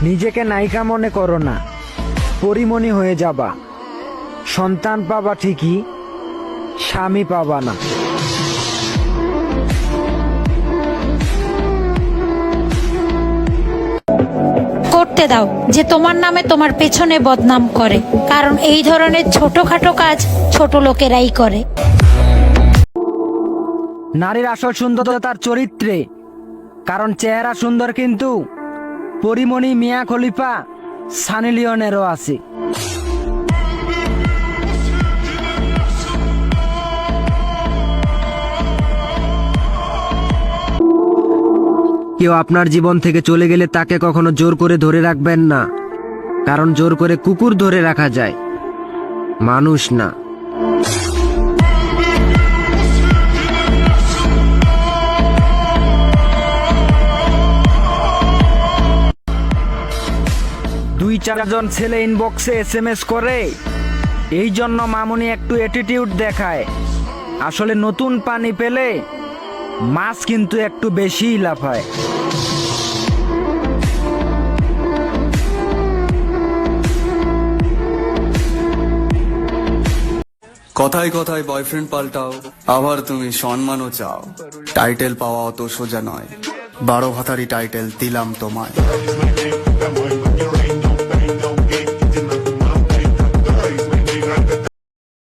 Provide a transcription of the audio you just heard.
নিজেকে নায়িকা মনে করো না, পরিমণি হয়ে যাবা। সন্তান পাবা ঠিকই, স্বামী পাবা না। করতে দাও যে তোমার নামে তোমার পেছনে বদনাম করে, কারণ এই ধরনের ছোটখাটো কাজ ছোট লোকেরাই করে। নারীর আসল সুন্দরতা তার চরিত্রে, কারণ চেহারা সুন্দর কিন্তু পরিমণি, মিয়া খলিফা, সানি লিওনেরও আছে। কেউ আপনার জীবন থেকে চলে গেলে তাকে কখনো জোর করে ধরে রাখবেন না, কারণ জোর করে কুকুর ধরে রাখা যায়, মানুষ না। দুই চারজন ছেলে ইনবক্সে SMS করে, এই জন্য মামুনি একটু অ্যাটিটিউড দেখায়। আসলে নতুন পানি পেলে মাছ কিন্তু একটু বেশিই লাফায়। কথায় কথায় বয়ফ্রেন্ড পাল্টাও, আবার তুমি সম্মানও চাও। টাইটেল পাওয়া অত সোজা নয়, 12 ভাতারি টাইটেল দিলাম তোমায়।